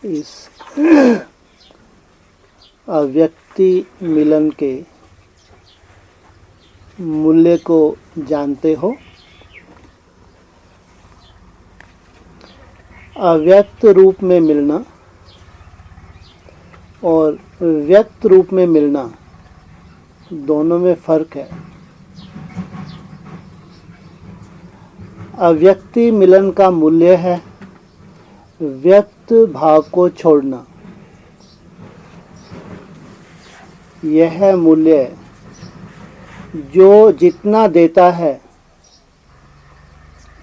इस अव्यक्ति मिलन के मूल्य को जानते हो। अव्यक्त रूप में मिलना और व्यक्त रूप में मिलना दोनों में फर्क है। अव्यक्ति मिलन का मूल्य है व्यक्त भाव को छोड़ना। यह मूल्य जो जितना देता है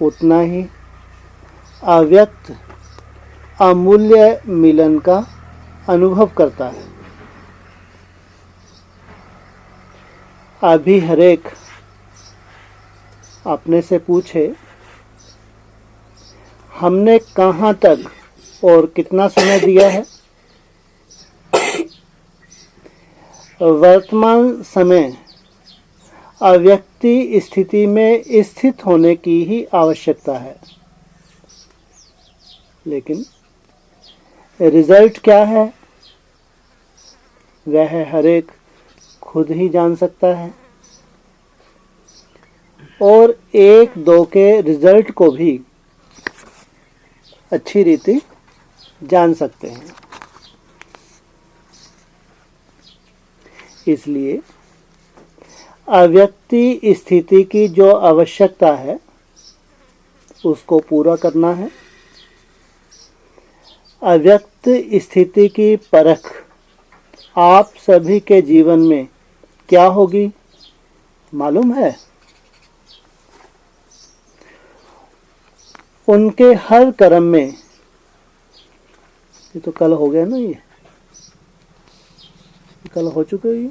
उतना ही अव्यक्त अमूल्य मिलन का अनुभव करता है। अभी हरेक अपने से पूछे, हमने कहाँ तक और कितना समय दिया है। वर्तमान समय अव्यक्ति स्थिति में स्थित होने की ही आवश्यकता है, लेकिन रिजल्ट क्या है वह हरेक खुद ही जान सकता है और एक दो के रिजल्ट को भी अच्छी रीति जान सकते हैं। इसलिए अव्यक्ति स्थिति की जो आवश्यकता है उसको पूरा करना है। अव्यक्त स्थिति की परख आप सभी के जीवन में क्या होगी मालूम है। उनके हर कर्म में, ये तो कल हो गया ना, ये कल हो चुके ये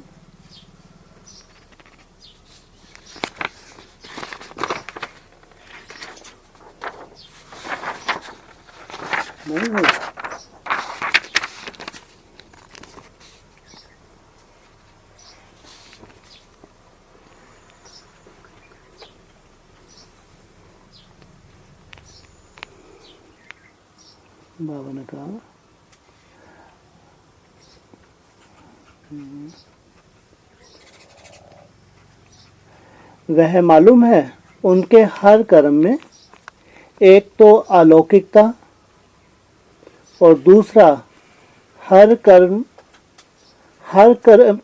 नहीं हो। बाबा ने कहा वह मालूम है उनके हर कर्म में एक तो अलौकिकता और दूसरा हर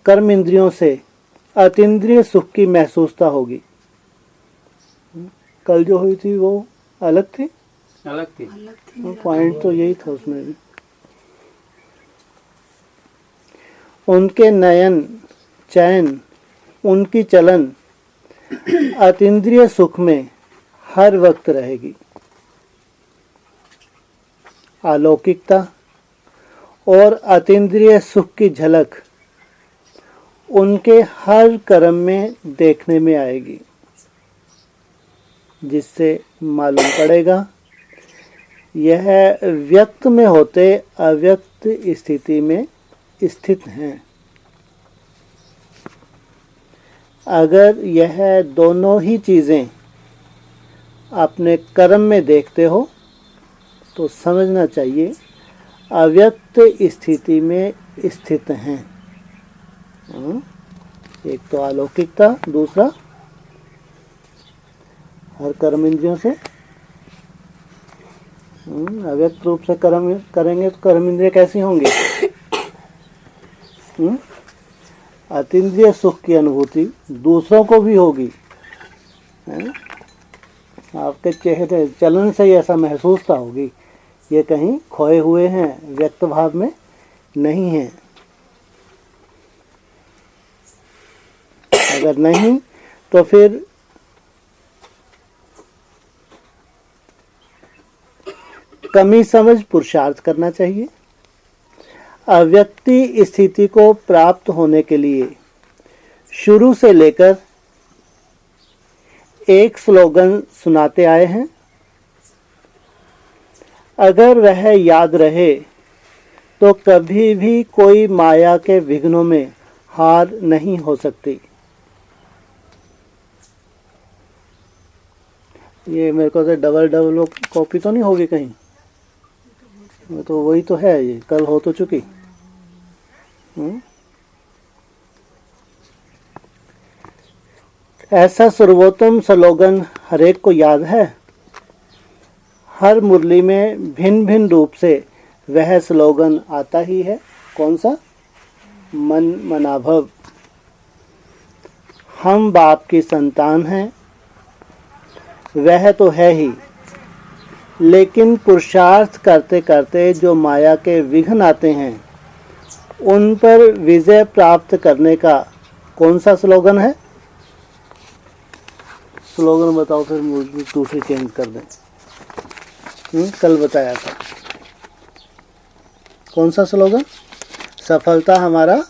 कर्म इंद्रियों से अतीन्द्रिय सुख की महसूसता होगी। कल जो हुई थी वो अलग थी। पॉइंट तो यही था उसमें भी। उनके नयन चैन उनकी चलन अतीन्द्रिय सुख में हर वक्त रहेगी। अलौकिकता और अतीन्द्रिय सुख की झलक उनके हर कर्म में देखने में आएगी, जिससे मालूम पड़ेगा यह व्यक्त में होते अव्यक्त स्थिति में स्थित हैं। अगर यह दोनों ही चीजें अपने कर्म में देखते हो तो समझना चाहिए अव्यक्त स्थिति में स्थित हैं। एक तो अलौकिकता, दूसरा हर कर्म इंद्रियों से अव्यक्त रूप से कर्म करेंगे तो कर्म इंद्रिय कैसी होंगी। अतीन्द्रिय सुख की अनुभूति दूसरों को भी होगी। आपके चेहरे चलन से ही ऐसा महसूसता होगी ये कहीं खोए हुए हैं, व्यक्त भाव में नहीं है। अगर नहीं तो फिर कमी समझ पुरुषार्थ करना चाहिए। अव्यक्ति स्थिति को प्राप्त होने के लिए शुरू से लेकर एक स्लोगन सुनाते आए हैं। अगर वह याद रहे तो कभी भी कोई माया के विघ्नों में हार नहीं हो सकती। ये मेरे को तो डबल कॉपी तो नहीं होगी कहीं। तो वही तो है, ये कल हो तो चुकी। ऐसा सर्वोत्तम स्लोगन हरेक को याद है। हर मुरली में भिन्न भिन्न रूप से वह स्लोगन आता ही है। कौन सा? मन मना भव। हम बाप की संतान हैं, वह तो है ही, लेकिन पुरुषार्थ करते करते जो माया के विघ्न आते हैं उन पर विजय प्राप्त करने का कौन सा स्लोगन है? स्लोगन बताओ, फिर दूसरी चेंज कर दें। कल बताया था कौन सा स्लोगन? सफलता हमारा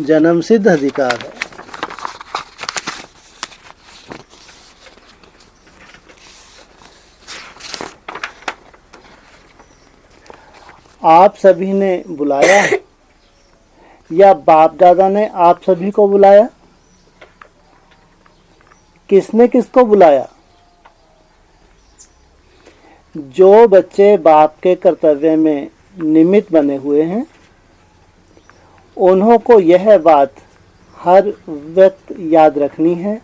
जन्म सिद्ध अधिकार है। आप सभी ने बुलाया या बाप दादा ने आप सभी को बुलाया? किसने किसको बुलाया? जो बच्चे बाप के कर्तव्य में निमित्त बने हुए हैं उन्हों को यह बात हर वक्त याद रखनी है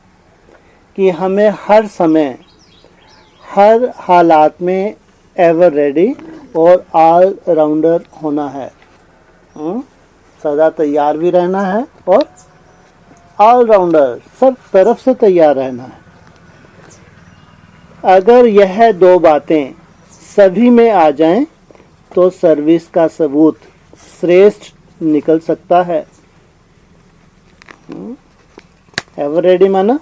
कि हमें हर समय हर हालात में एवर रेडी और ऑल राउंडर होना है। सदा तैयार भी रहना है और ऑल राउंडर, सब तरफ से तैयार रहना है। अगर यह दो बातें सभी में आ जाएं तो सर्विस का सबूत श्रेष्ठ निकल सकता है। एवर रेडी माना?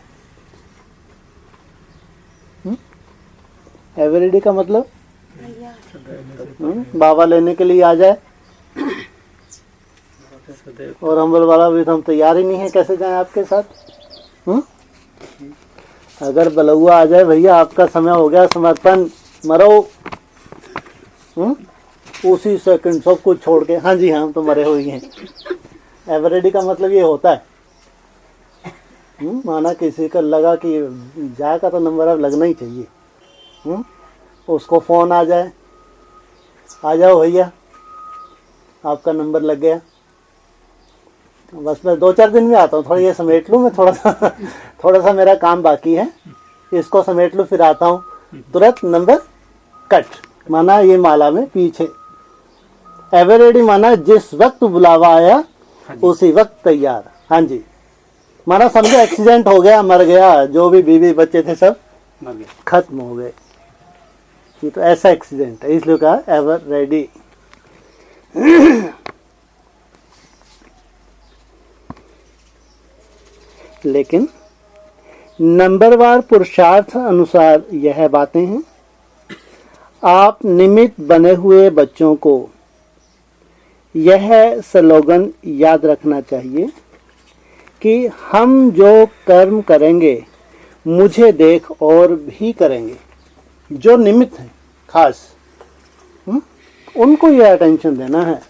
एवर रेडी का मतलब बाबा लेने के लिए आ जाए और हम बोल वाला भी तो हम तैयार ही नहीं है, कैसे जाएं आपके साथ? अगर बलुआ आ जाए, भैया आपका समय हो गया समर्पण, मरो, उसी सेकंड सब कुछ छोड़ के, हाँ जी हाँ हम तो मरे हुए हैं। एवरेडी का मतलब ये होता है। माना किसी का लगा कि जाएगा तो नंबर अब लगना ही चाहिए। उसको फोन आ जाए, आ जाओ भैया आपका नंबर लग गया, बस मैं 2-4 दिन में आता हूँ, थोड़ा ये समेट लूँ, मैं थोड़ा सा मेरा काम बाकी है, इसको समेट लूँ फिर आता हूँ, तुरंत नंबर कट। माना ये माला में पीछे। एवर रेडी माना जिस वक्त बुलावा आया उसी वक्त तैयार। हाँ जी, माना समझो एक्सीडेंट हो गया, मर गया, जो भी बीवी बच्चे थे सब खत्म हो गए, ये तो ऐसा एक्सीडेंट है, इसलिए कहा एवर रेडी। लेकिन नंबरवार पुरुषार्थ अनुसार यह बातें हैं। आप निमित्त बने हुए बच्चों को यह स्लोगन याद रखना चाहिए कि हम जो कर्म करेंगे मुझे देख और भी करेंगे। जो निमित्त हैं खास, उनको यह अटेंशन देना है।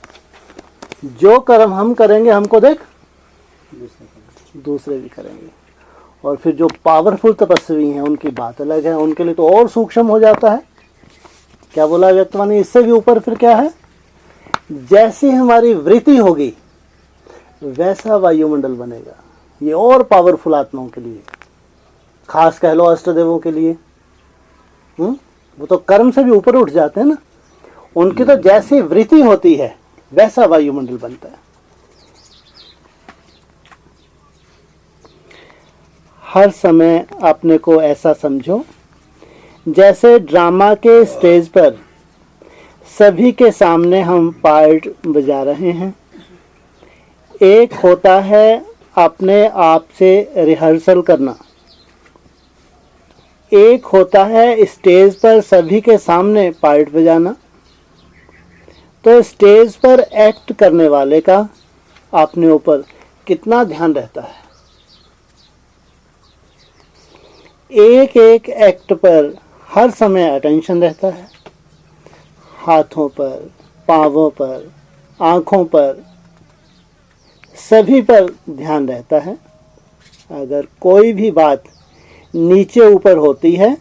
जो कर्म हम करेंगे हमको देख दूसरे भी करेंगे। और फिर जो पावरफुल तपस्वी हैं उनकी बात अलग है, उनके लिए तो और सूक्ष्म हो जाता है। क्या बोला व्यक्तवान, इससे भी ऊपर फिर क्या है? जैसी हमारी वृत्ति होगी वैसा वायुमंडल बनेगा। ये और पावरफुल आत्माओं के लिए, खास कह लो अष्टदेवों के लिए। वो तो कर्म से भी ऊपर उठ जाते हैं ना, उनकी तो जैसी वृत्ति होती है वैसा वायुमंडल बनता है। हर समय अपने को ऐसा समझो जैसे ड्रामा के स्टेज पर सभी के सामने हम पार्ट बजा रहे हैं। एक होता है अपने आप से रिहर्सल करना, एक होता है स्टेज पर सभी के सामने पार्ट बजाना। तो स्टेज पर एक्ट करने वाले का अपने ऊपर कितना ध्यान रहता है। एक एक एक्ट पर हर समय अटेंशन रहता है, हाथों पर, पांवों पर, आंखों पर, सभी पर ध्यान रहता है। अगर कोई भी बात नीचे ऊपर होती है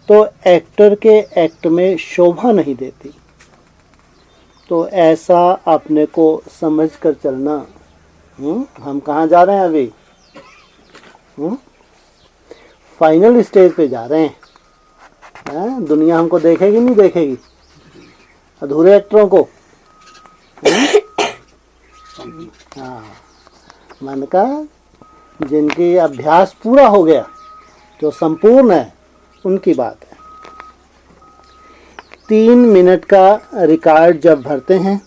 तो एक्टर के एक्ट में शोभा नहीं देती। तो ऐसा अपने को समझ कर चलना। हम कहाँ जा रहे हैं अभी? फाइनल स्टेज पे जा रहे हैं। दुनिया हमको देखेगी नहीं देखेगी? अधूरे एक्टरों को। हाँ, मन का जिनकी अभ्यास पूरा हो गया, जो संपूर्ण है, उनकी बात है। 3 मिनट का रिकॉर्ड जब भरते हैं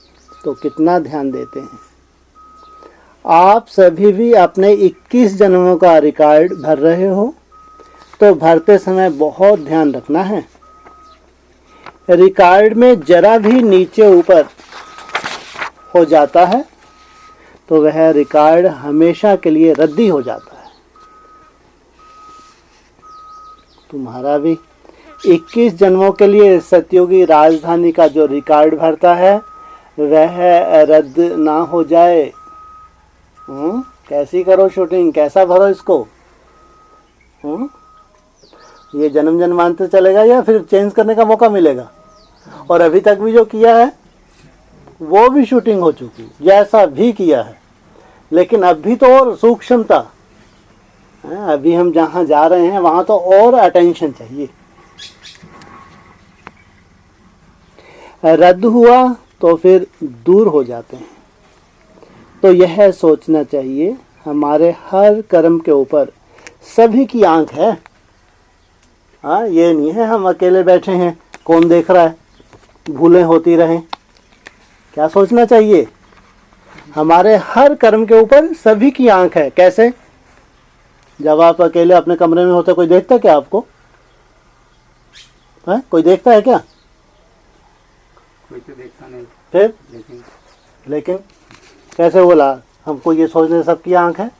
तो कितना ध्यान देते हैं? आप सभी भी अपने 21 जन्मों का रिकॉर्ड भर रहे हो, तो भरते समय बहुत ध्यान रखना है। रिकॉर्ड में जरा भी नीचे ऊपर हो जाता है तो वह रिकॉर्ड हमेशा के लिए रद्दी हो जाता है। तुम्हारा भी 21 जन्मों के लिए सतयुगी राजधानी का जो रिकॉर्ड भरता है वह रद्द ना हो जाए। कैसी करो शूटिंग, कैसा भरो इसको? ये जन्म जन्मांतर चलेगा या फिर चेंज करने का मौका मिलेगा? और अभी तक भी जो किया है वो भी शूटिंग हो चुकी, जैसा भी किया है, लेकिन अभी तो और सूक्ष्मता। अभी हम जहाँ जा रहे हैं वहाँ तो और अटेंशन चाहिए। रद्द हुआ तो फिर दूर हो जाते हैं। तो यह सोचना चाहिए हमारे हर कर्म के ऊपर सभी की आंख है। हाँ, ये नहीं है हम अकेले बैठे हैं, कौन देख रहा है, भूलें होती रहें। क्या सोचना चाहिए? हमारे हर कर्म के ऊपर सभी की आंख है। कैसे? जब आप अकेले अपने कमरे में होते, कोई देखता क्या आपको? है? कोई देखता है क्या? कोई तो देखता नहीं। फिर लेकिन कैसे बोला? हमको ये सोचने सबकी आंख है।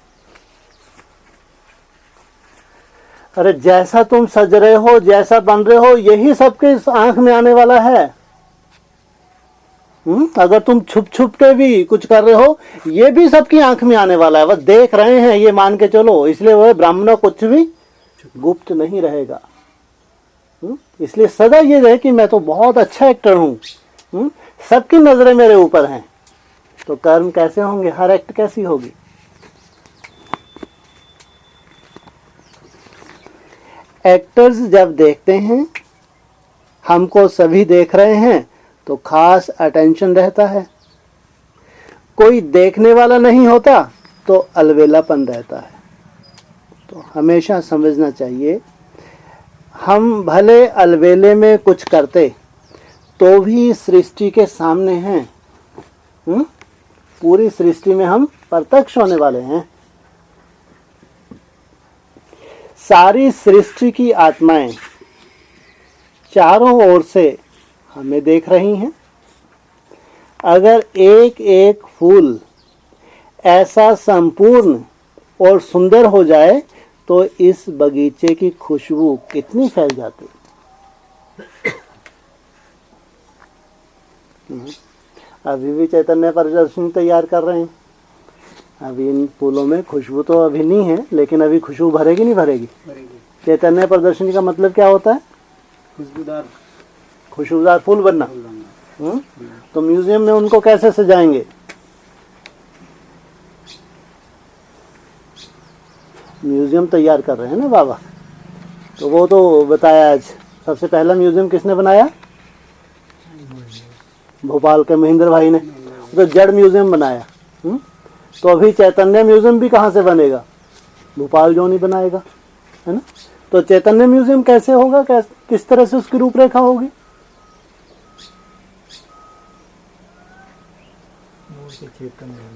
अरे जैसा तुम सज रहे हो, जैसा बन रहे हो, यही सबके आंख में आने वाला है। अगर तुम छुप छुप के भी कुछ कर रहे हो, ये भी सबकी आंख में आने वाला है। बस देख रहे हैं, ये मान के चलो। इसलिए वह ब्राह्मणों कुछ भी गुप्त नहीं रहेगा। इसलिए सदा ये रहे कि मैं तो बहुत अच्छा एक्टर हूँ, सबकी नजरें मेरे ऊपर हैं। तो कर्म कैसे होंगे? हर एक्ट कैसी होगी? एक्टर्स जब देखते हैं हमको सभी देख रहे हैं तो खास अटेंशन रहता है। कोई देखने वाला नहीं होता तो अलवेलापन रहता है। तो हमेशा समझना चाहिए, हम भले अलवेले में कुछ करते तो भी सृष्टि के सामने हैं। पूरी सृष्टि में हम प्रत्यक्ष होने वाले हैं। सारी सृष्टि की आत्माएं चारों ओर से हमें देख रही हैं। अगर एक एक फूल ऐसा संपूर्ण और सुंदर हो जाए तो इस बगीचे की खुशबू कितनी फैल जाती। अभी भी चैतन्य प्रदर्शनी तैयार कर रहे हैं। अभी इन फूलों में खुशबू तो अभी नहीं है, लेकिन अभी खुशबू भरेगी नहीं भरेगी? चैतन्य प्रदर्शनी का मतलब क्या होता है? खुशबूदार फूल बनना। तो म्यूजियम में उनको कैसे सजाएंगे? म्यूजियम तैयार कर रहे हैं ना बाबा। तो वो तो बताया आज। सबसे पहला म्यूजियम किसने बनाया? भोपाल के महेंद्र भाई ने। तो जड़ म्यूजियम बनाया। तो अभी चैतन्य म्यूजियम भी कहाँ से बनेगा? भोपाल जो नहीं बनाएगा, है ना। तो चैतन्य म्यूजियम कैसे होगा? किस तरह से उसकी रूपरेखा होगी?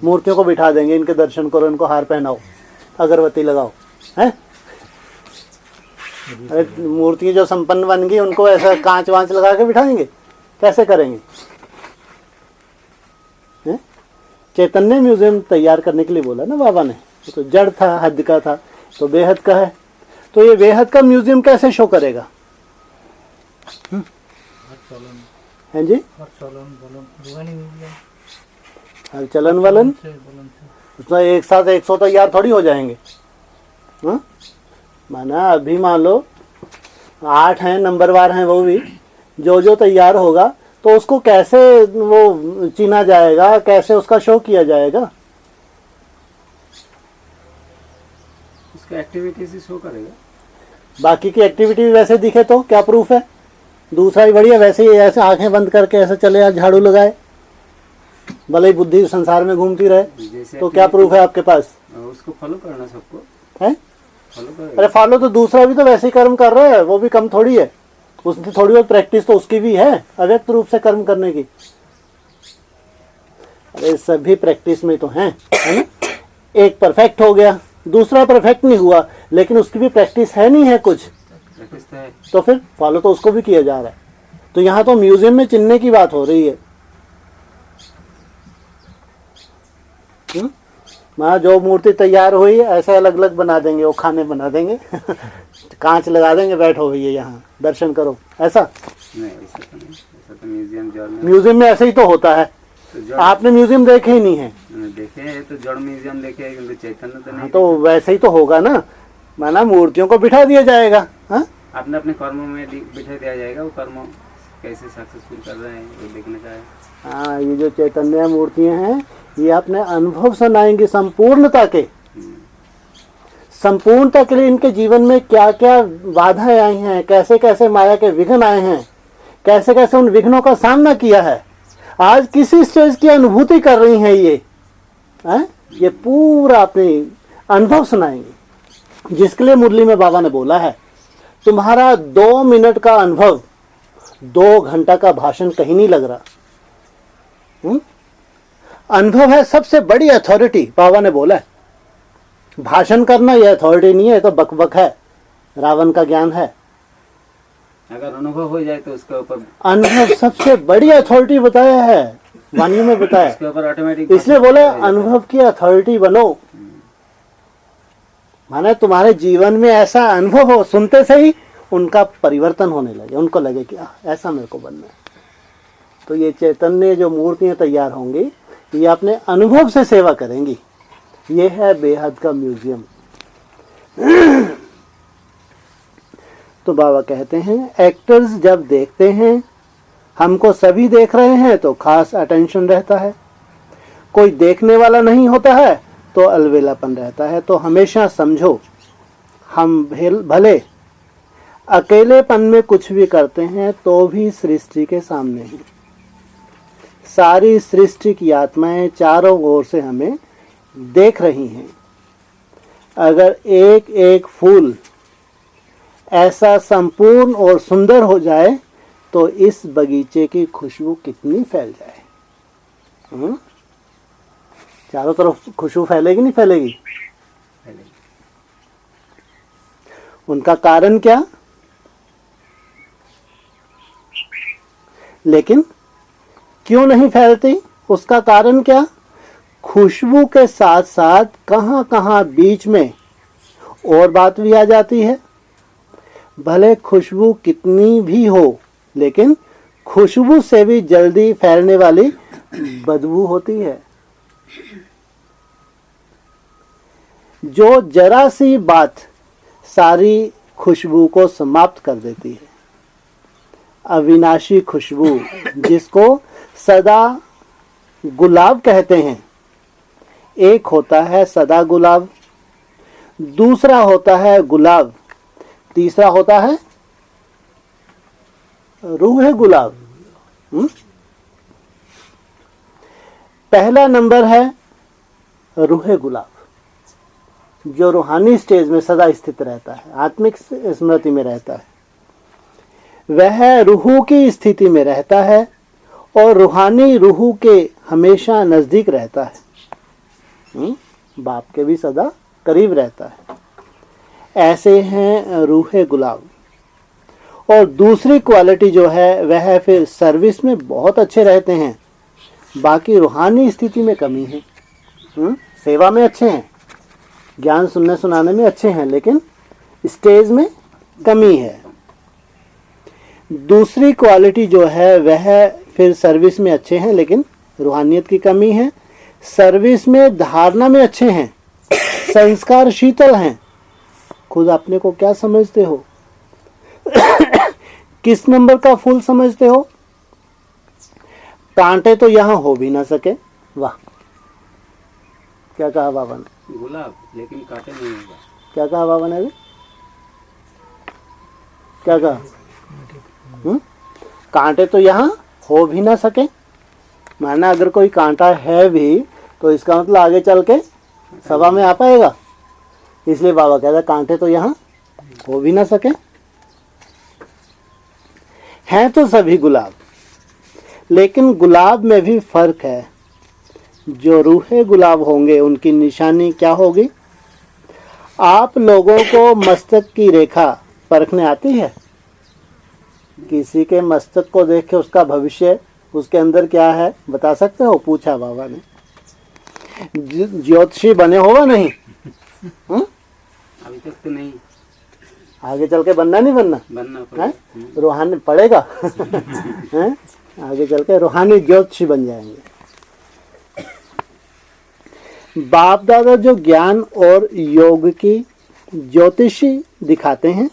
मूर्तियों को बिठा देंगे, इनके दर्शन करो, इनको हार पहनाओ, अगरबत्ती लगाओ, हैं? अरे मूर्ति जो संपन्न बन गई उनको ऐसा कांच वांच लगा के बिठाएंगे? कैसे करेंगे? हैं? चैतन्य म्यूजियम तैयार करने के लिए बोला ना बाबा ने। तो जड़ था, हद का था, तो बेहद का है। तो ये बेहद का म्यूजियम कैसे शो करेगा? हैं जी? हर चलन वलन उसमें एक साथ 100 तैयार थोड़ी हो जाएंगे। माना अभी मान लो 8 हैं, नंबरवार हैं, वो भी जो जो तैयार होगा तो उसको कैसे वो चीना जाएगा, कैसे उसका शो किया जाएगा? उसका एक्टिविटी से शो करेगा। बाकी की एक्टिविटी भी वैसे दिखे तो क्या प्रूफ है? दूसरा ही बढ़िया, वैसे ही ऐसे आंखें बंद करके ऐसे चले या झाड़ू लगाए, भले ही बुद्धि संसार में घूमती रहे, जैसे तो क्या प्रूफ है आपके पास? उसको फॉलो करना सबको है? फॉलो करेगा। अरे फॉलो तो दूसरा भी तो वैसे ही कर्म कर रहा है, वो भी कम थोड़ी है, उसकी थोड़ी बहुत प्रैक्टिस तो उसकी भी है अव्यक्त रूप से कर्म करने की। अरे सभी प्रैक्टिस में तो है ना? एक परफेक्ट हो गया, दूसरा परफेक्ट नहीं हुआ, लेकिन उसकी भी प्रैक्टिस है नहीं है कुछ, प्रैक्टिस तो है। तो फिर फॉलो तो उसको भी किया जा रहा है। तो यहाँ तो म्यूजियम में चिन्हने की बात हो रही है। वहाँ जो मूर्ति तैयार हुई ऐसे अलग अलग बना देंगे, वो खाने बना देंगे कांच लगा देंगे, बैठो भैया यहाँ दर्शन करो, ऐसा नहीं, ऐसा तो नहीं, ऐसा तो म्यूजियम जड़ में। म्यूजियम में ऐसे ही तो होता है। तो जड़ आपने म्यूजियम देखे ही नहीं है? देखे हैं, तो जड़ म्यूजियम देखे हैं, किंतु चैतन्य तो नहीं। तो वैसे ही तो होगा ना, माना मूर्तियों को बिठा दिया जाएगा। हाँ, आपने अपने कर्मों में बिठा दिया जाएगा, वो कर्म कैसे सक्सेसफुल कर रहे हैं वो देखने का है। हाँ, ये जो चैतन्य मूर्तियां हैं ये अपने अनुभव सुनाएंगी संपूर्णता के, संपूर्णता के लिए इनके जीवन में क्या क्या बाधाएं आई हैं, कैसे कैसे माया के विघ्न आए हैं, कैसे कैसे उन विघ्नों का सामना किया है, आज किसी स्टेज की अनुभूति कर रही हैं ये है? ये पूरा अपने अनुभव सुनाएंगे, जिसके लिए मुरली में बाबा ने बोला है तुम्हारा 2 मिनट का अनुभव 2 घंटा का भाषण कहीं नहीं लग रहा। अनुभव है सबसे बड़ी अथॉरिटी, बाबा ने बोला है। भाषण करना यह अथॉरिटी नहीं है, तो बकबक है, रावण का ज्ञान है। अगर अनुभव हो जाए तो उसके ऊपर अनुभव सबसे बड़ी अथॉरिटी बताया है, वाणी में बताया, उसके ऊपर ऑटोमेटिक, इसलिए बोले अनुभव की अथॉरिटी बनो। माने तुम्हारे जीवन में ऐसा अनुभव हो, सुनते से ही उनका परिवर्तन होने लगे, उनको लगे कि ऐसा मेरे को बनना है। तो ये चैतन्य जो मूर्तियां तैयार होंगी ये अपने अनुभव से सेवा करेंगी। ये है बेहद का म्यूजियम। तो बाबा कहते हैं एक्टर्स जब देखते हैं, हमको सभी देख रहे हैं तो खास अटेंशन रहता है, कोई देखने वाला नहीं होता है तो अलवेलापन रहता है। तो हमेशा समझो हम भले अकेलेपन में कुछ भी करते हैं तो भी सृष्टि के सामने हैं। सारी सृष्टि की आत्माएं चारों ओर से हमें देख रही हैं। अगर एक एक फूल ऐसा संपूर्ण और सुंदर हो जाए तो इस बगीचे की खुशबू कितनी फैल जाए। चारों तरफ खुशबू फैलेगी नहीं फैलेगी? उनका कारण क्या? लेकिन क्यों नहीं फैलती, उसका कारण क्या? खुशबू के साथ साथ कहां कहां बीच में और बात भी आ जाती है। भले खुशबू कितनी भी हो, लेकिन खुशबू से भी जल्दी फैलने वाली बदबू होती है। जो जरा सी बात सारी खुशबू को समाप्त कर देती है। अविनाशी खुशबू, जिसको सदा गुलाब कहते हैं। एक होता है सदा गुलाब, दूसरा होता है गुलाब, तीसरा होता है रूह गुलाब। पहला नंबर है रूह गुलाब, जो रूहानी स्टेज में सदा स्थित रहता है, आत्मिक स्मृति में रहता है। वह रूह की स्थिति में रहता है और रूहानी रूह के हमेशा नजदीक रहता है। बाप के भी सदा करीब रहता है। ऐसे हैं रूह गुलाब। और दूसरी क्वालिटी जो है वह फिर सर्विस में बहुत अच्छे रहते हैं, बाकी रूहानी स्थिति में कमी है। सेवा में अच्छे हैं, ज्ञान सुनने सुनाने में अच्छे हैं, लेकिन स्टेज में कमी है। दूसरी क्वालिटी जो है वह फिर सर्विस में अच्छे हैं, लेकिन रूहानियत की कमी है। सर्विस में धारणा में अच्छे हैं, संस्कार शीतल हैं। खुद अपने को क्या समझते हो? किस नंबर का फूल समझते हो? कांटे तो यहाँ हो भी ना सके। वाह, क्या कहा बाबा ने? गुलाब लेकिन कांटे नहीं होगा। क्या कहा बाबा ने अभी? क्या कहा? कांटे तो यहाँ हो भी ना सके, माना अगर कोई कांटा है भी तो इसका मतलब आगे चल के सभा में आ पाएगा। इसलिए बाबा कहता कांटे तो यहाँ हो भी ना सके। हैं तो सभी गुलाब, लेकिन गुलाब में भी फर्क है। जो रूहे गुलाब होंगे उनकी निशानी क्या होगी? आप लोगों को मस्तक की रेखा परखने आती है? किसी के मस्तक को देख के उसका भविष्य, उसके अंदर क्या है बता सकते हो? पूछा बाबा ने। ज्योतिषी बने हो नहीं? अभी तक तो नहीं। आगे चल के बनना नहीं बनना? बनना है? पड़ेगा। रूहानी पड़ेगा। हैं? आगे चल के रूहानी ज्योतिषी बन जाएंगे। बाप दादा जो ज्ञान और योग की ज्योतिषी दिखाते हैं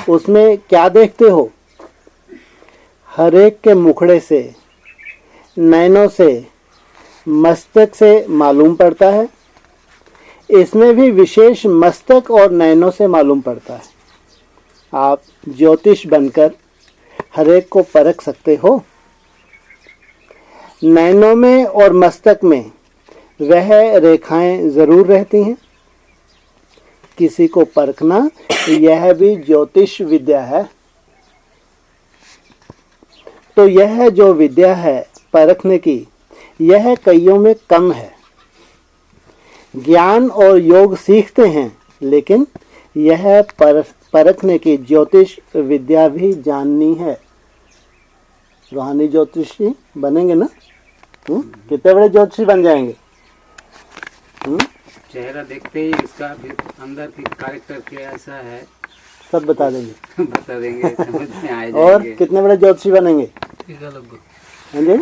उसमें क्या देखते हो? हर एक के मुखड़े से, नैनों से, मस्तक से मालूम पड़ता है। इसमें भी विशेष मस्तक और नैनों से मालूम पड़ता है। आप ज्योतिष बनकर हर एक को परख सकते हो। नैनों में और मस्तक में वह रेखाएं जरूर रहती हैं। किसी को परखना यह भी ज्योतिष विद्या है। तो यह जो विद्या है परखने की, यह कईयों में कम है। ज्ञान और योग सीखते हैं, लेकिन यह परखने की ज्योतिष विद्या भी जाननी है। रूहानी ज्योतिषी बनेंगे ना? कितने बड़े ज्योतिषी बन जाएंगे? चेहरा देखते ही इसका फिर अंदर की कैरेक्टर क्या ऐसा है सब बता देंगे। बता देंगे, समझ में आ और जाएंगे। कितने बड़े ज्योतिषी बनेंगे? हाँ जी,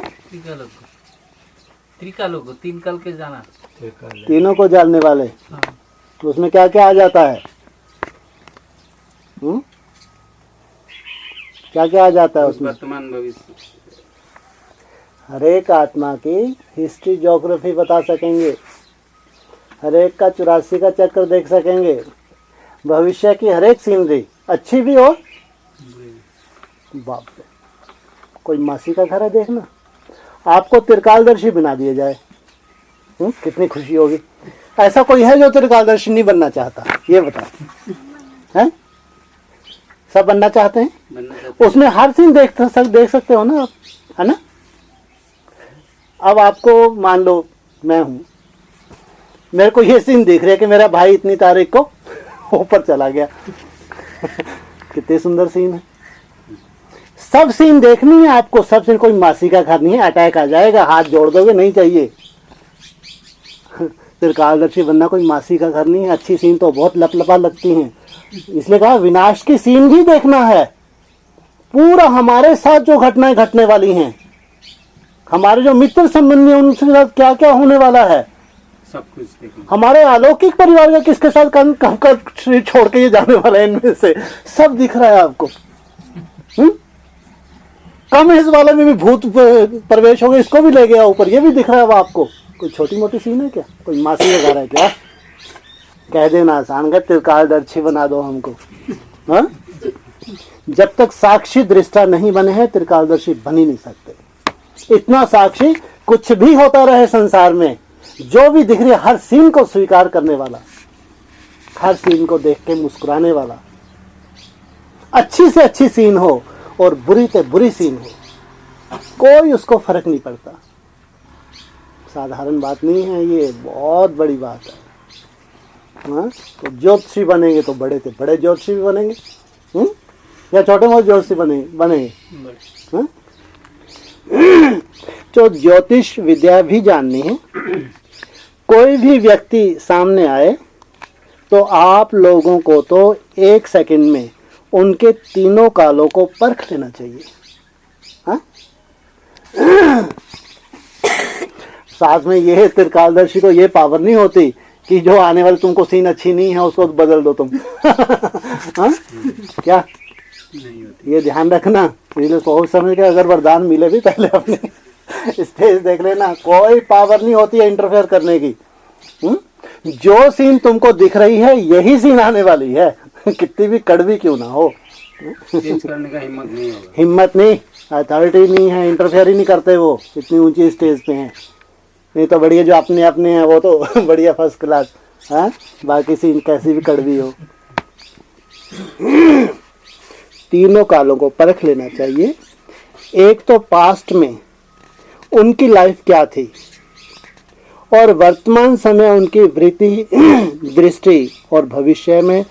तीन कल के जाना। तीनों को जानने वाले। तो उसमें क्या क्या आ जाता है? क्या क्या आ जाता है उसमें? वर्तमान भविष्य, हर एक आत्मा की हिस्ट्री ज्योग्राफी बता सकेंगे। हर एक का 84 का चक्कर देख सकेंगे। भविष्य की हर एक सीनरी, अच्छी भी हो। बाप रे, कोई मासी का घर है देखना, आपको त्रिकालदर्शी बना दिया जाए, कितनी खुशी होगी। ऐसा कोई है जो त्रिकालदर्शी नहीं बनना चाहता? ये बताओ, हैं? सब बनना चाहते हैं। बनना चाहते उसमें हर सीन देख सकते हो ना आप, है ना? अब आपको मान लो मैं हूं, मेरे को ये सीन दिख रहा है कि मेरा भाई इतनी तारीख को ऊपर चला गया। कितने सुंदर सीन है। सब सीन देखनी है आपको, सब सीन। कोई मासी का घर नहीं है, अटैक आ जाएगा, हाथ जोड़ दोगे, नहीं चाहिए। त्रिकालदर्शी बनना कोई मासी का घर नहीं है। अच्छी सीन तो बहुत लपलपा लगती हैं, इसलिए कहा विनाश की सीन भी देखना है। पूरा हमारे साथ जो घटनाएं घटने वाली हैं, हमारे जो मित्र संबंधी हैं उनके साथ क्या क्या होने वाला है, सब कुछ देखना। हमारे अलौकिक परिवार का किसके साथ कब छोड़ के ये जाने वाला है, इनमें से सब दिख रहा है आपको। कम इस वाले में भी भूत प्रवेश हो गया, इसको भी ले गया ऊपर, ये भी दिख रहा है आपको। कोई छोटी मोटी सीन है क्या? कोई मासी का घर है क्या? कह देना आसान है, त्रिकालदर्शी बना दो हमको। हाँ, जब तक साक्षी दृष्टा नहीं बने हैं त्रिकालदर्शी बन ही नहीं सकते। इतना साक्षी, कुछ भी होता रहे संसार में, जो भी दिख रही है हर सीन को स्वीकार करने वाला, हर सीन को देख के मुस्कुराने वाला, अच्छी से अच्छी सीन हो और बुरी से बुरी सीन हो, कोई उसको फर्क नहीं पड़ता। साधारण बात नहीं है ये, बहुत बड़ी बात है। हाँ, तो ज्योतिषी बनेंगे तो बड़े से बड़े ज्योतिषी भी बनेंगे, या छोटे मोटे ज्योतिषी बनेंगे। हाँ? तो ज्योतिष विद्या भी जाननी है। कोई भी व्यक्ति सामने आए तो आप लोगों को तो 1 सेकंड में उनके तीनों कालों को परख लेना चाहिए। हाँ? साथ में ये त्रिकालदर्शी को ये पावर नहीं होती कि जो आने वाले तुमको सीन अच्छी नहीं है उसको बदल दो तुम। हाँ? क्या नहीं होती। ये ध्यान रखना। इसलिए सोच समझ के अगर वरदान मिले भी पहले अपने स्टेज देख लेना, कोई पावर नहीं होती है इंटरफेयर करने की। जो सीन तुमको दिख रही है यही सीन आने वाली है, कितनी भी कड़वी क्यों ना हो। चेंज करने का हिम्मत नहीं होगा। हिम्मत नहीं, अथॉरिटी नहीं है, इंटरफेयर ही नहीं करते वो, इतनी ऊंची स्टेज पे हैं। नहीं तो बढ़िया जो अपने अपने हैं वो तो बढ़िया फर्स्ट क्लास, हाँ, बाकी सीन कैसी भी कड़वी हो। तीनों कालों को परख लेना चाहिए। एक तो पास्ट में उनकी लाइफ क्या थी और वर्तमान समय उनकी वृत्ति दृष्टि और भविष्य में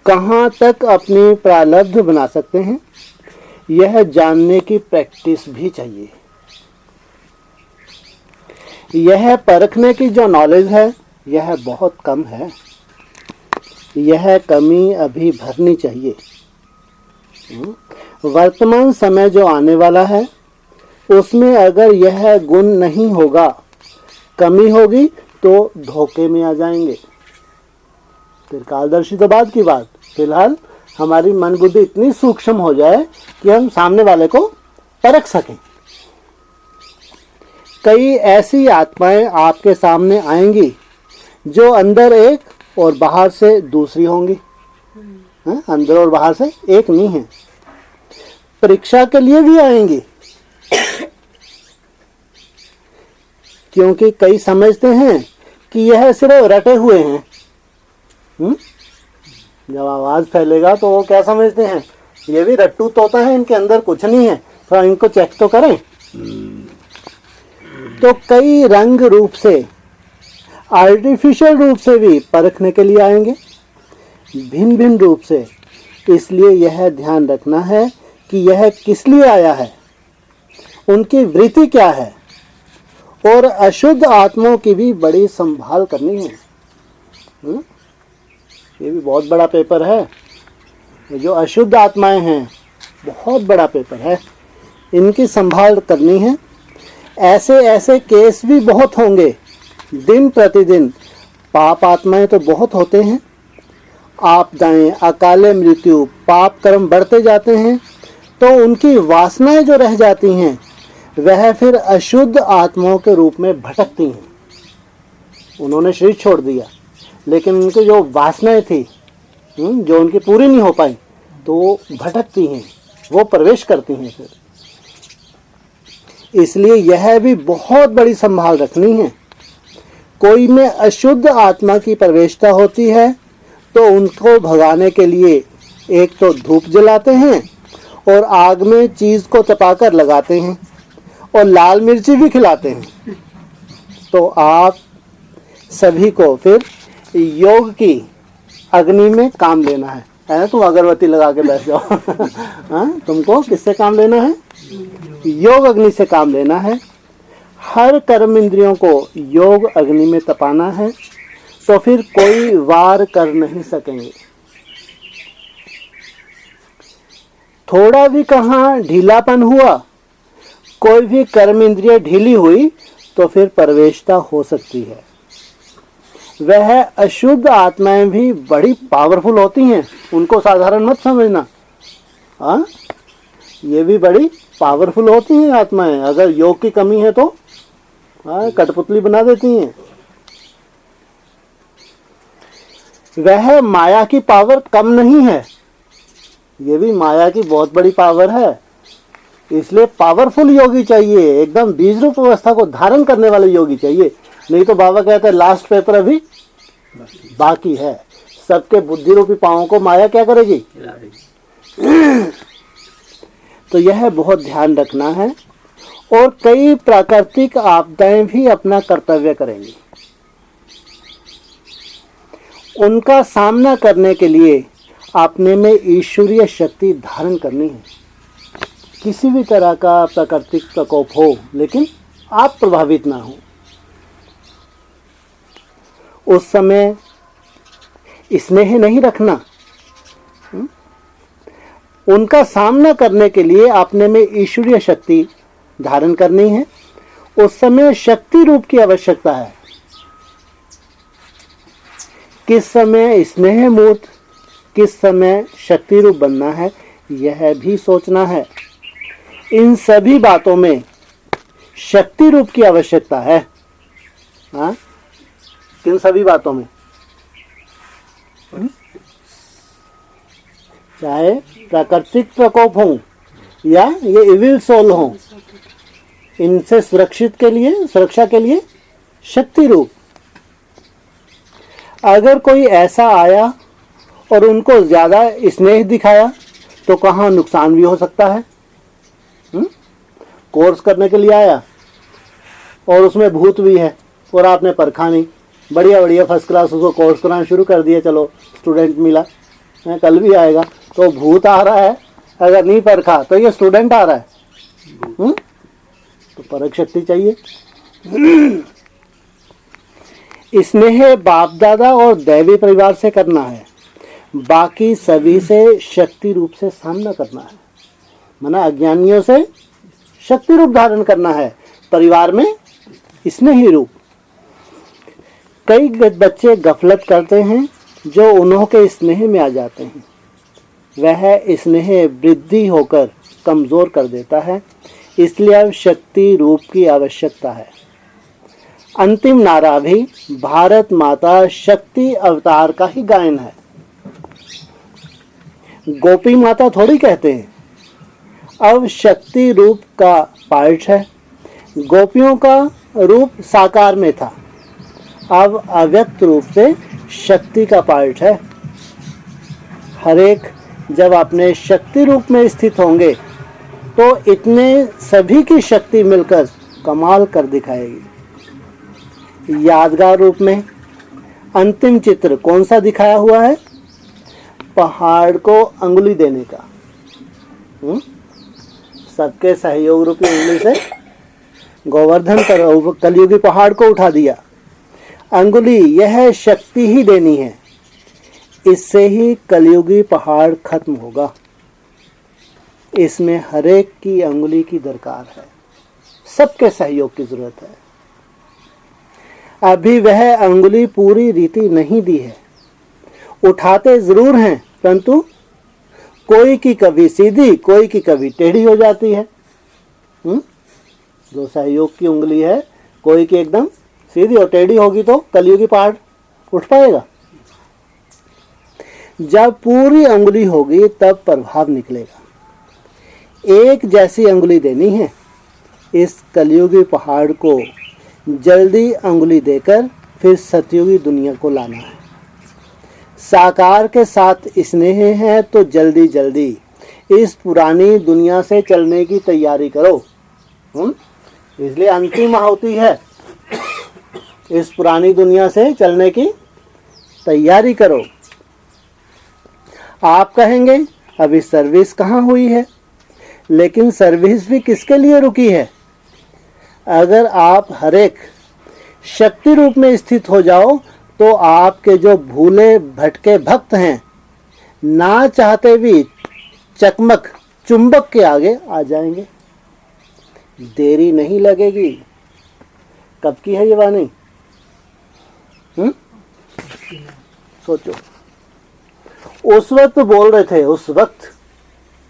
कहाँ तक अपनी प्रारब्ध बना सकते हैं, यह जानने की प्रैक्टिस भी चाहिए। यह परखने की जो नॉलेज है यह बहुत कम है, यह कमी अभी भरनी चाहिए। वर्तमान समय जो आने वाला है उसमें अगर यह गुण नहीं होगा, कमी होगी, तो धोखे में आ जाएंगे। फिर कालदर्शी तो बाद की बात, फिलहाल हमारी मन बुद्धि इतनी सूक्ष्म हो जाए कि हम सामने वाले को परख सकें। कई ऐसी आत्माएं आपके सामने आएंगी जो अंदर एक और बाहर से दूसरी होंगी। अंदर और बाहर से एक नहीं है। परीक्षा के लिए भी आएंगी, क्योंकि कई समझते हैं कि यह सिर्फ रटे हुए हैं। जब आवाज फैलेगा तो वो क्या समझते हैं, ये भी रट्टू तोता है, इनके अंदर कुछ नहीं है, तो इनको चेक तो करें। तो कई रंग रूप से, आर्टिफिशियल रूप से भी परखने के लिए आएंगे, भिन्न भिन्न रूप से। इसलिए यह ध्यान रखना है कि यह किस लिए आया है, उनकी वृत्ति क्या है, और अशुद्ध आत्माओं की भी बड़ी संभाल करनी है। ये भी बहुत बड़ा पेपर है। ये जो अशुद्ध आत्माएं हैं बहुत बड़ा पेपर है, इनकी संभाल करनी है। ऐसे ऐसे केस भी बहुत होंगे, दिन प्रतिदिन पाप आत्माएं तो बहुत होते हैं। आपदाएं, अकाले मृत्यु, पाप कर्म बढ़ते जाते हैं, तो उनकी वासनाएं जो रह जाती हैं वह फिर अशुद्ध आत्माओं के रूप में भटकती हैं। उन्होंने शरीर छोड़ दिया, लेकिन उनकी जो वासनाएं थी जो उनकी पूरी नहीं हो पाई, तो वो भटकती हैं, वो प्रवेश करती हैं फिर। इसलिए यह भी बहुत बड़ी संभाल रखनी है। कोई में अशुद्ध आत्मा की प्रवेशता होती है तो उनको भगाने के लिए एक तो धूप जलाते हैं और आग में चीज को तपाकर लगाते हैं और लाल मिर्ची भी खिलाते हैं। तो आप सभी को फिर योग की अग्नि में काम लेना है ना। तुम अगरबत्ती लगा के बैठ जाओ हाँ, तुमको किससे काम लेना है? योग अग्नि से काम लेना है। हर कर्म इंद्रियों को योग अग्नि में तपाना है, तो फिर कोई वार कर नहीं सकेंगे। थोड़ा भी कहाँ ढीलापन हुआ, कोई भी कर्म इंद्रिय ढीली हुई, तो फिर प्रवेशता हो सकती है। वह अशुद्ध आत्माएं भी बड़ी पावरफुल होती हैं, उनको साधारण मत समझना। हाँ, ये भी बड़ी पावरफुल होती हैं आत्माएं। अगर योग की कमी है तो कठपुतली बना देती हैं। वह माया की पावर कम नहीं है, ये भी माया की बहुत बड़ी पावर है। इसलिए पावरफुल योगी चाहिए, एकदम बीज रूप अवस्था को धारण करने वाले योगी चाहिए। नहीं तो बाबा कहते हैं लास्ट पेपर अभी बाकी है। सबके बुद्धि रूपी पांवों को माया क्या करेगी? तो यह बहुत ध्यान रखना है। और कई प्राकृतिक आपदाएं भी अपना कर्तव्य करेंगी। उनका सामना करने के लिए अपने में ईश्वरीय शक्ति धारण करनी है। किसी भी तरह का प्राकृतिक प्रकोप हो, लेकिन आप प्रभावित ना हो। उस समय स्नेह नहीं रखना। उनका सामना करने के लिए अपने में ईश्वरीय शक्ति धारण करनी है। उस समय शक्ति रूप की आवश्यकता है। किस समय स्नेह मूर्त, किस समय शक्ति रूप बनना है, यह भी सोचना है। इन सभी बातों में शक्ति रूप की आवश्यकता है। हाँ, किन सभी बातों में, चाहे प्राकृतिक प्रकोप हो या ये इविल सोल हो, इनसे सुरक्षा के लिए शक्ति रूप। अगर कोई ऐसा आया और उनको ज्यादा स्नेह दिखाया तो कहाँ नुकसान भी हो सकता है। कोर्स करने के लिए आया और उसमें भूत भी है और आपने परखा नहीं, बढ़िया फर्स्ट क्लास उसको कोर्स कराना शुरू कर दिया, चलो स्टूडेंट मिला, कल भी आएगा, तो भूत आ रहा है, अगर नहीं परखा तो ये स्टूडेंट आ रहा है। तो परख शक्ति चाहिए। स्नेह बाप दादा और दैवी परिवार से करना है, बाकी सभी से शक्ति रूप से सामना करना है, माना अज्ञानियों से शक्ति रूप धारण करना है, परिवार में स्नेही रूप। कई बच्चे गफलत करते हैं जो उन्हों के स्नेह में आ जाते हैं, वह स्नेह वृद्धि होकर कमजोर कर देता है, इसलिए अब शक्ति रूप की आवश्यकता है। अंतिम नारा भी भारत माता शक्ति अवतार का ही गायन है। गोपी माता थोड़ी कहते हैं, अब शक्ति रूप का पार्ट है। गोपियों का रूप साकार में था, अब अव्यक्त रूप से शक्ति का पार्ट है। हर एक जब अपने शक्ति रूप में स्थित होंगे तो इतने सभी की शक्ति मिलकर कमाल कर दिखाएगी। यादगार रूप में अंतिम चित्र कौन सा दिखाया हुआ है? पहाड़ को अंगुली देने का। सबके सहयोग रूपी अंगुली से गोवर्धन पर कलयुगी पहाड़ को उठा दिया। अंगुली यह शक्ति ही देनी है, इससे ही कलयुगी पहाड़ खत्म होगा। इसमें हर एक की अंगुली की दरकार है, सबके सहयोग की जरूरत है। अभी वह अंगुली पूरी रीति नहीं दी है, उठाते जरूर हैं, परंतु कोई की कभी सीधी, कोई की कभी टेढ़ी हो जाती है। जो सहयोग की उंगली है, कोई की एकदम सीधी और टेढ़ी होगी तो कलयुगी पहाड़ उठ पाएगा। जब पूरी अंगुली होगी तब प्रभाव निकलेगा। एक जैसी अंगुली देनी है। इस कलयुगी पहाड़ को जल्दी अंगुली देकर फिर सतयुगी दुनिया को लाना है। साकार के साथ स्नेह है तो जल्दी जल्दी इस पुरानी दुनिया से चलने की तैयारी करो। इसलिए अंतिम आहुति है, इस पुरानी दुनिया से चलने की तैयारी करो। आप कहेंगे अभी सर्विस कहाँ हुई है, लेकिन सर्विस भी किसके लिए रुकी है? अगर आप हर एक शक्ति रूप में स्थित हो जाओ तो आपके जो भूले भटके भक्त हैं, ना चाहते भी चकमक चुंबक के आगे आ जाएंगे। देरी नहीं लगेगी। कब की है ये वाणी? सोचो, उस वक्त बोल रहे थे, उस वक्त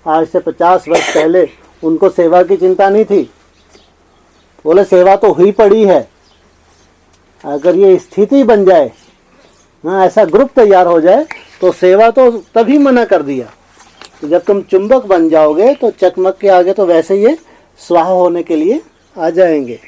आज से 50 वर्ष पहले उनको सेवा की चिंता नहीं थी। बोले सेवा तो हुई पड़ी है, अगर ये स्थिति बन जाए, ऐसा ग्रुप तैयार हो जाए तो सेवा तो तभी मना कर दिया। तो जब तुम चुंबक बन जाओगे तो चकमक के आगे तो वैसे ये स्वाहा होने के लिए आ जाएंगे।